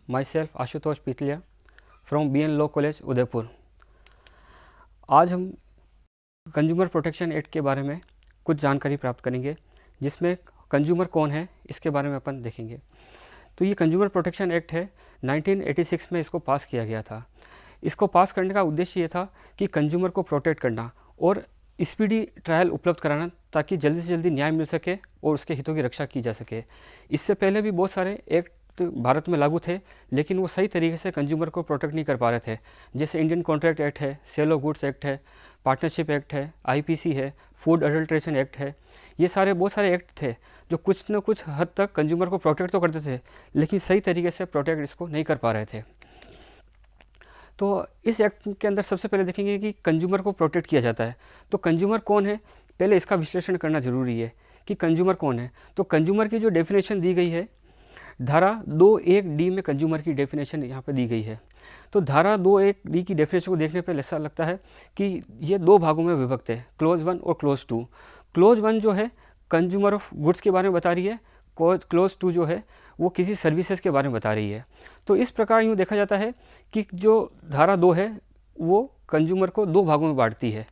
myself Ashutosh Pitaliya from BN law college Udaipur. आज हम consumer protection act के बारे में कुछ जानकारी प्राप्त करेंगे, जिसमें कंज्यूमर कौन है इसके बारे में अपन देखेंगे। तो ये कंज्यूमर प्रोटेक्शन एक्ट है, 1986 में इसको पास किया गया था। इसको पास करने का उद्देश्य ये था कि कंज्यूमर को प्रोटेक्ट करना और स्पीडी ट्रायल उपलब्ध कराना, ताकि जल्दी से जल्दी न्याय मिल सके और उसके हितों की रक्षा की जा सके। इससे पहले भी बहुत सारे एक्ट भारत में लागू थे, लेकिन वो सही तरीके से कंज्यूमर को प्रोटेक्ट नहीं कर पा रहे थे। जैसे इंडियन कॉन्ट्रैक्ट एक्ट है, सेल ऑफ गुड्स एक्ट है, पार्टनरशिप एक्ट है, IPC है, फूड अडल्ट्रेशन एक्ट है। ये सारे बहुत सारे एक्ट थे जो कुछ न कुछ हद तक कंज्यूमर को प्रोटेक्ट तो करते थे, लेकिन सही तरीके से प्रोटेक्ट इसको नहीं कर पा रहे थे। तो इस एक्ट के अंदर सबसे पहले देखेंगे कि कंज्यूमर को प्रोटेक्ट किया जाता है। तो कंज्यूमर कौन है, पहले इसका विश्लेषण करना ज़रूरी है कि कंज्यूमर कौन है। तो कंज्यूमर की जो डेफिनेशन दी गई है, धारा 2(1)D में कंज्यूमर की डेफिनेशन यहाँ पे दी गई है। तो धारा 2(1)D की डेफिनेशन को देखने पर ऐसा लगता है कि ये दो भागों में विभक्त है, क्लोज 1 और क्लोज 2। क्लोज 1 जो है कंज्यूमर ऑफ गुड्स के बारे में बता रही है, क्लोज 2 जो है वो किसी सर्विसेज के बारे में बता रही है। तो इस प्रकार यूँ देखा जाता है कि जो धारा 2 है वो कंज्यूमर को दो भागों में बांटती है।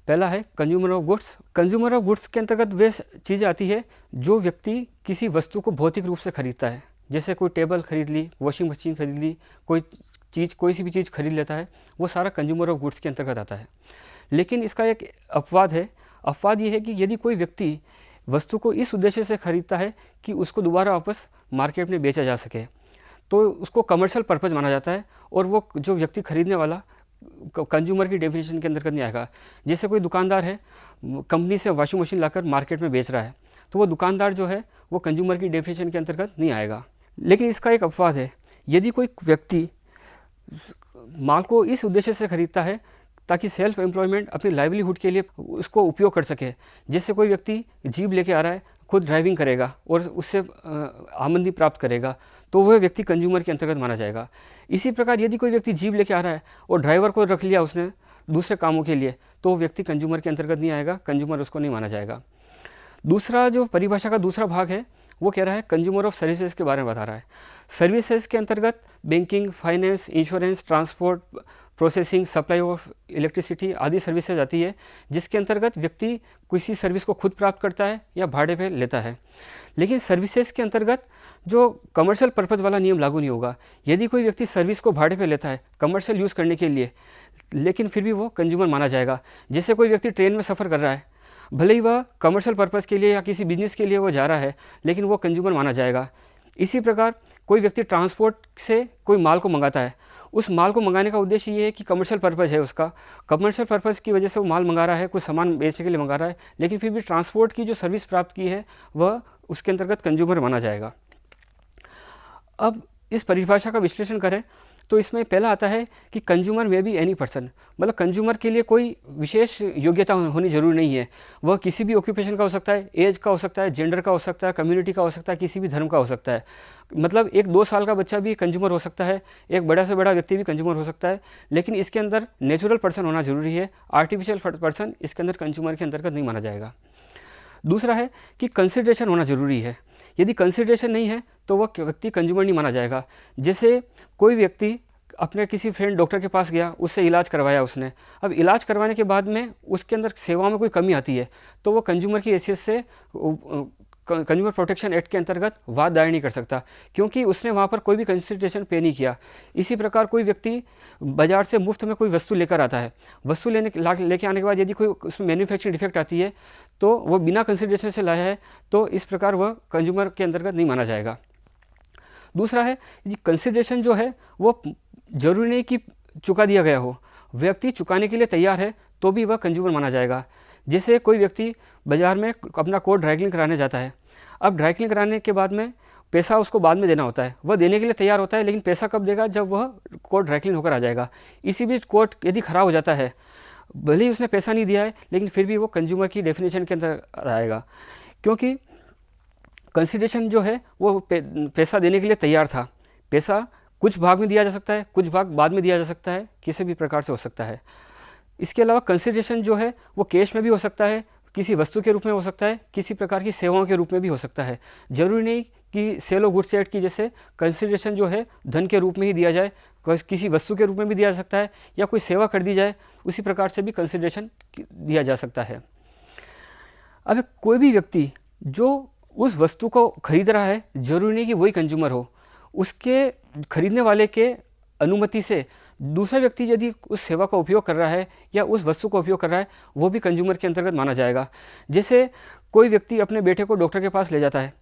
पहला है consumer of goods. Consumer of goods के अंतर्गत वे चीज़ें आती है जो व्यक्ति किसी वस्तु को भौतिक रूप से खरीदता है। जैसे कोई टेबल खरीद ली, वॉशिंग मशीन खरीद ली, कोई सी भी चीज़ खरीद लेता है, वो सारा कंज्यूमर ऑफ गुड्स के अंतर्गत आता है। लेकिन इसका एक अपवाद है। अपवाद ये है कि यदि कोई व्यक्ति वस्तु को इस उद्देश्य से खरीदता है कि उसको दोबारा वापस मार्केट में बेचा जा सके, तो उसको कमर्शियल पर्पज़ माना जाता है और वो जो व्यक्ति खरीदने वाला कंज्यूमर की डेफिनेशन के अंतर्गत नहीं आएगा। जैसे कोई दुकानदार है, कंपनी से वॉशिंग मशीन लाकर मार्केट में बेच रहा है, तो वो दुकानदार जो है वो कंज्यूमर की डेफिनेशन के अंतर्गत नहीं आएगा। लेकिन इसका एक अपवाद है, यदि कोई व्यक्ति माल को इस उद्देश्य से खरीदता है ताकि सेल्फ एम्प्लॉयमेंट, अपनी लाइवलीहुड के लिए उसको उपयोग कर सके। जैसे कोई व्यक्ति जीप लेके आ रहा है, खुद ड्राइविंग करेगा और उससे आमदनी प्राप्त करेगा, तो वह व्यक्ति कंज्यूमर के अंतर्गत माना जाएगा। इसी प्रकार यदि कोई व्यक्ति जीप लेके आ रहा है और ड्राइवर को रख लिया उसने दूसरे कामों के लिए, तो वो व्यक्ति कंज्यूमर के अंतर्गत नहीं आएगा, कंज्यूमर उसको नहीं माना जाएगा। दूसरा जो परिभाषा का दूसरा भाग है वो कह रहा है कंज्यूमर ऑफ सर्विसेज के बारे में बता रहा है। सर्विसेज के अंतर्गत banking, finance, insurance, transport, processing, supply of electricity आदि सर्विसेज आती है, जिसके अंतर्गत व्यक्ति किसी सर्विस को खुद प्राप्त करता है या भाड़े पे लेता है। लेकिन सर्विसेज के अंतर्गत जो कमर्शियल पर्पज़ वाला नियम लागू नहीं होगा। यदि कोई व्यक्ति सर्विस को भाड़े पे लेता है कमर्शियल यूज़ करने के लिए, लेकिन फिर भी वो कंज्यूमर माना जाएगा। जैसे कोई व्यक्ति ट्रेन में सफ़र कर रहा है, भले ही वह कमर्शियल पर्पज़ के लिए या किसी बिजनेस के लिए वो जा रहा है, लेकिन वो कंज्यूमर माना जाएगा। इसी प्रकार कोई व्यक्ति ट्रांसपोर्ट से कोई माल को मंगाता है, उस माल को मंगाने का उद्देश्य ये है कि कमर्शियल पर्पज़ है उसका, कमर्शियल पर्पज़ की वजह से वो माल मंगा रहा है, कुछ सामान बेचने के लिए मंगा रहा है, लेकिन फिर भी ट्रांसपोर्ट की जो सर्विस प्राप्त की है वह उसके अंतर्गत कंज्यूमर माना जाएगा। अब इस परिभाषा का विश्लेषण करें तो इसमें पहला आता है कि कंज्यूमर में भी एनी पर्सन, मतलब कंज्यूमर के लिए कोई विशेष योग्यता होनी जरूरी नहीं है। वह किसी भी ऑक्यूपेशन का हो सकता है, एज का हो सकता है, जेंडर का हो सकता है, कम्युनिटी का हो सकता है, किसी भी धर्म का हो सकता है। मतलब एक 2 साल का बच्चा भी कंज्यूमर हो सकता है, एक बड़ा से बड़ा व्यक्ति भी कंज्यूमर हो सकता है। लेकिन इसके अंदर नेचुरल पर्सन होना जरूरी है, आर्टिफिशियल पर्सन इसके अंदर कंज्यूमर के अंतर्गत नहीं माना जाएगा। दूसरा है कि कंसिडरेशन होना जरूरी है। यदि कंसिडरेशन नहीं है तो वह व्यक्ति कंज्यूमर नहीं माना जाएगा। जैसे कोई व्यक्ति अपने किसी फ्रेंड डॉक्टर के पास गया, उससे इलाज करवाया उसने, अब इलाज करवाने के बाद में उसके अंदर सेवाओं में कोई कमी आती है, तो वो कंज्यूमर की हैसियत से कंज्यूमर प्रोटेक्शन एक्ट के अंतर्गत वाद दायर नहीं कर सकता, क्योंकि उसने वहाँ पर कोई भी कंसिडरेशन पे नहीं किया। इसी प्रकार कोई व्यक्ति बाजार से मुफ्त में कोई वस्तु लेकर आता है, वस्तु लेके आने के बाद यदि कोई उसमें मैन्युफैक्चरिंग डिफेक्ट आती है तो वो बिना कंसिडरेशन से लाया है, तो इस प्रकार वह कंज्यूमर के अंतर्गत नहीं माना जाएगा। दूसरा है कि कंसिडरेशन जो है वो जरूरी नहीं कि चुका दिया गया हो, व्यक्ति चुकाने के लिए तैयार है तो भी वह कंज्यूमर माना जाएगा। जैसे कोई व्यक्ति बाज़ार में अपना कोट ड्राई क्लीन कराने जाता है, अब ड्राई क्लीन कराने के बाद में पैसा उसको बाद में देना होता है, वह देने के लिए तैयार होता है, लेकिन पैसा कब देगा, जब वह कोट ड्राई क्लीन होकर आ जाएगा। इसी बीच कोट यदि ख़राब हो जाता है, भले ही उसने पैसा नहीं दिया है, लेकिन फिर भी वो कंज्यूमर की डेफिनेशन के अंदर आएगा, क्योंकि कंसिडरेशन जो है वो पैसा देने के लिए तैयार था। पैसा कुछ भाग में दिया जा सकता है, कुछ भाग बाद में दिया जा सकता है, किसी भी प्रकार से हो सकता है। इसके अलावा कंसिडरेशन जो है वो कैश में भी हो सकता है, किसी वस्तु के रूप में हो सकता है, किसी प्रकार की सेवाओं के रूप में भी हो सकता है। जरूरी नहीं कि सेल ऑफ गुड्स एक्ट की जैसे कंसिडरेशन जो है धन के रूप में ही दिया जाए, किसी वस्तु के रूप में भी दिया जा सकता है, या कोई सेवा कर दी जाए उसी प्रकार से भी कंसिडरेशन दिया जा सकता है। अब कोई भी व्यक्ति जो उस वस्तु को खरीद रहा है, जरूरी नहीं कि वही कंज्यूमर हो, उसके खरीदने वाले के अनुमति से दूसरा व्यक्ति यदि उस सेवा का उपयोग कर रहा है या उस वस्तु का उपयोग कर रहा है, वो भी कंज्यूमर के अंतर्गत माना जाएगा। जैसे कोई व्यक्ति अपने बेटे को डॉक्टर के पास ले जाता है,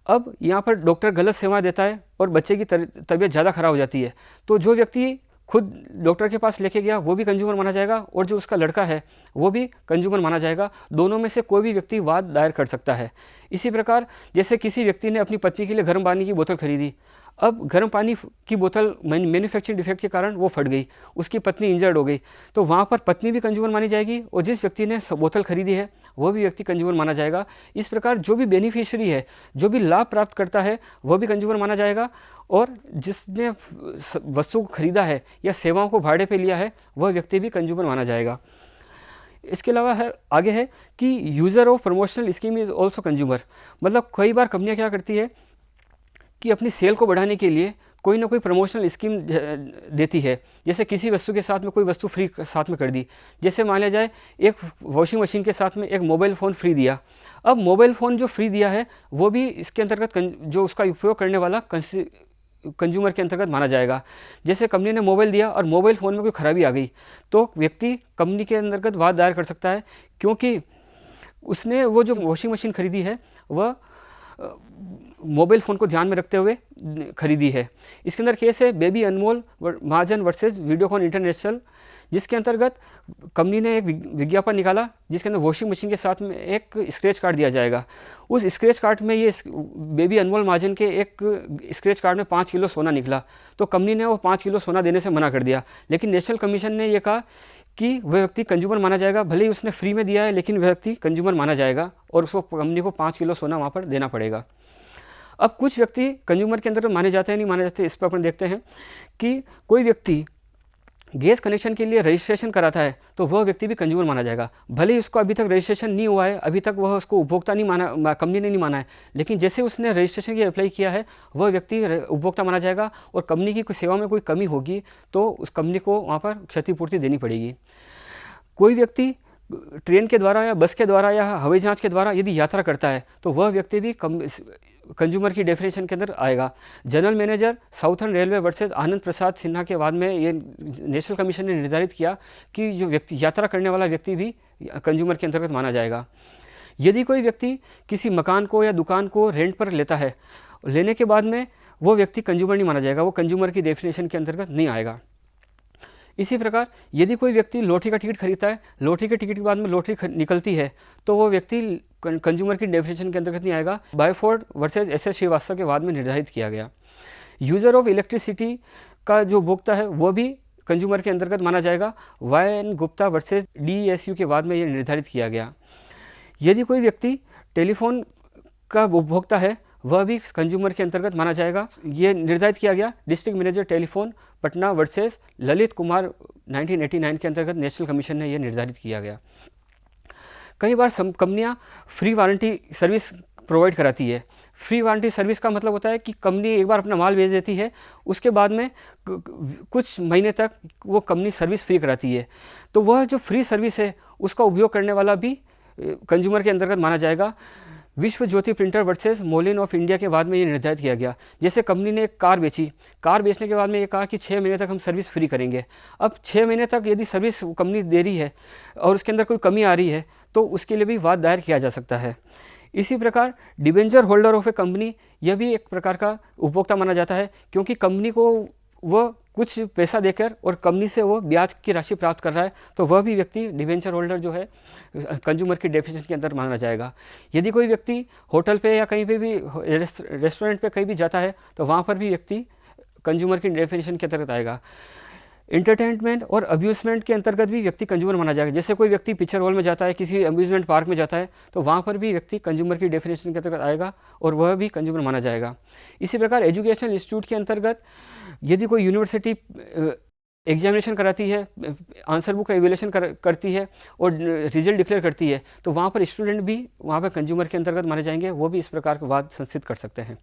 अब यहाँ पर डॉक्टर गलत सेवा देता है और बच्चे की तबीयत ज़्यादा खराब हो जाती है, तो जो व्यक्ति खुद डॉक्टर के पास लेके गया वो भी कंज्यूमर माना जाएगा, और जो उसका लड़का है वो भी कंज्यूमर माना जाएगा। दोनों में से कोई भी व्यक्ति वाद दायर कर सकता है। इसी प्रकार जैसे किसी व्यक्ति ने अपनी पत्नी के लिए गर्म पानी की बोतल खरीदी, अब गर्म पानी की बोतल मैन्युफैक्चरिंग डिफेक्ट के कारण वो फट गई, उसकी पत्नी इंजर्ड हो गई, तो वहाँ पर पत्नी भी कंज्यूमर मानी जाएगी और जिस व्यक्ति ने बोतल खरीदी है वो भी व्यक्ति कंज्यूमर माना जाएगा। इस प्रकार जो भी बेनिफिशियरी है, जो भी लाभ प्राप्त करता है, वो भी कंज्यूमर माना जाएगा, और जिसने वस्तु को खरीदा है या सेवाओं को भाड़े पे लिया है वह व्यक्ति भी कंज्यूमर माना जाएगा। इसके अलावा आगे है कि user of promotional scheme is also consumer. मतलब कई बार कंपनियाँ क्या करती है कि अपनी सेल को बढ़ाने के लिए कोई ना कोई प्रमोशनल स्कीम देती है। जैसे किसी वस्तु के साथ में कोई वस्तु फ्री साथ में कर दी, जैसे मान लिया जाए एक वॉशिंग मशीन के साथ में एक मोबाइल फ़ोन फ्री दिया। अब मोबाइल फ़ोन जो फ्री दिया है वो भी इसके अंतर्गत जो उसका उपयोग करने वाला कंज्यूमर के अंतर्गत माना जाएगा। जैसे कंपनी ने मोबाइल दिया और मोबाइल फ़ोन में कोई खराबी आ गई, तो व्यक्ति कंपनी के अंतर्गत वाद दायर कर सकता है, क्योंकि उसने वो जो वॉशिंग मशीन खरीदी है वह मोबाइल फ़ोन को ध्यान में रखते हुए खरीदी है। इसके अंदर केस है बेबी अनमोल महाजन वर्सेस वीडियोकॉन इंटरनेशनल, जिसके अंतर्गत कंपनी ने एक विज्ञापन निकाला जिसके अंदर वॉशिंग मशीन के साथ में एक स्क्रैच कार्ड दिया जाएगा। उस स्क्रैच कार्ड में ये बेबी अनमोल महाजन के एक स्क्रैच कार्ड में 5 किलो सोना निकला, तो कंपनी ने वो 5 किलो सोना देने से मना कर दिया। लेकिन नेशनल कमीशन ने ये कहा कि वह व्यक्ति कंज्यूमर माना जाएगा, भले ही उसने फ्री में दिया है लेकिन वह व्यक्ति कंज्यूमर माना जाएगा और उसको कंपनी को 5 किलो सोना वहाँ पर देना पड़ेगा। अब कुछ व्यक्ति कंज्यूमर के अंदर माने जाते हैं नहीं माने जाते, इस पर अपन देखते हैं कि कोई व्यक्ति गैस कनेक्शन के लिए रजिस्ट्रेशन कराता है तो वह व्यक्ति भी कंज्यूमर माना जाएगा, भले ही उसको अभी तक रजिस्ट्रेशन नहीं हुआ है, अभी तक वह उसको उपभोक्ता नहीं माना, कंपनी ने नहीं माना है, लेकिन जैसे उसने रजिस्ट्रेशन के लिए अप्लाई किया है वह व्यक्ति उपभोक्ता माना जाएगा, और कंपनी की सेवा में कोई कमी होगी तो उस कंपनी को वहाँ पर क्षतिपूर्ति देनी पड़ेगी। कोई व्यक्ति ट्रेन के द्वारा या बस के द्वारा या हवाई जहाज़ के द्वारा यदि यात्रा करता है तो वह व्यक्ति भी कंज्यूमर की डेफिनेशन के अंदर आएगा। General manager southern railway versus Anand Prasad Sinha के बाद में ये नेशनल कमीशन ने निर्धारित किया कि जो व्यक्ति यात्रा करने वाला व्यक्ति भी कंज्यूमर के अंतर्गत माना जाएगा। यदि कोई व्यक्ति किसी मकान को या दुकान को रेंट पर लेता है, लेने के बाद में वो व्यक्ति कंज्यूमर नहीं माना जाएगा, वो कंज्यूमर की डेफिनेशन के अंतर्गत नहीं आएगा। इसी प्रकार यदि कोई व्यक्ति लॉटरी का टिकट खरीदता है, लॉटरी के टिकट के बाद में लॉटरी निकलती है तो वो व्यक्ति कंज्यूमर की डेफिनेशन के अंतर्गत नहीं आएगा। बायफोर्ड वर्सेस एस श्रीवास्तव के बाद में निर्धारित किया गया। यूज़र ऑफ इलेक्ट्रिसिटी का जो उपभोक्ता है वो भी कंज्यूमर के अंतर्गत माना जाएगा। YN गुप्ता वर्सेस DESU के बाद में ये निर्धारित किया गया। यदि कोई व्यक्ति टेलीफोन का उपभोक्ता है वह भी कंज्यूमर के अंतर्गत माना जाएगा। ये निर्धारित किया गया district manager telephone Patna versus Lalit Kumar 1989 के अंतर्गत नेशनल कमीशन ने यह निर्धारित किया गया। कई बार कंपनियां फ्री वारंटी सर्विस प्रोवाइड कराती है। फ्री वारंटी सर्विस का मतलब होता है कि कंपनी एक बार अपना माल भेज देती है, उसके बाद में कुछ महीने तक वो कंपनी सर्विस फ्री कराती है, तो वह जो फ्री सर्विस है उसका उपयोग करने वाला भी कंज्यूमर के अंतर्गत माना जाएगा। विश्व ज्योति प्रिंटर वर्सेस मोलिन ऑफ इंडिया के बाद में ये निर्धारित किया गया। जैसे कंपनी ने एक कार बेची, कार बेचने के बाद में ये कहा कि 6 महीने तक हम सर्विस फ्री करेंगे। अब 6 महीने तक यदि सर्विस कंपनी दे रही है और उसके अंदर कोई कमी आ रही है तो उसके लिए भी वाद दायर किया जा सकता है। इसी प्रकार debenture holder of A company, यह भी एक प्रकार का उपभोक्ता माना जाता है, क्योंकि कंपनी को वह कुछ पैसा देकर और कंपनी से वो ब्याज की राशि प्राप्त कर रहा है, तो वह भी व्यक्ति डिबेंचर होल्डर जो है कंज्यूमर की डेफिनेशन के अंदर माना जाएगा। यदि कोई व्यक्ति होटल पे या कहीं पे भी रेस्टोरेंट पे कहीं भी जाता है तो वहाँ पर भी व्यक्ति कंज्यूमर की डेफिनेशन के अंतर्गत आएगा। एंटरटेनमेंट और अम्यूज़मेंट के अंतर्गत भी व्यक्ति कंज्यूमर माना जाएगा। जैसे कोई व्यक्ति पिक्चर हॉल में जाता है, किसी अम्यूज़मेंट पार्क में जाता है, तो वहाँ पर भी व्यक्ति कंज्यूमर की डेफिनेशन के अंतर्गत आएगा और वह भी कंज्यूमर माना जाएगा। इसी प्रकार एजुकेशनल इंस्टीट्यूट के अंतर्गत यदि कोई यूनिवर्सिटी एग्जामिनेशन कराती है, आंसर बुक का एवेल्यूशन करती है और रिजल्ट डिक्लेयर करती है, तो वहाँ पर स्टूडेंट भी वहाँ पर कंज्यूमर के अंतर्गत माने जाएंगे, वो भी इस प्रकार के वाद संस्थित कर सकते हैं।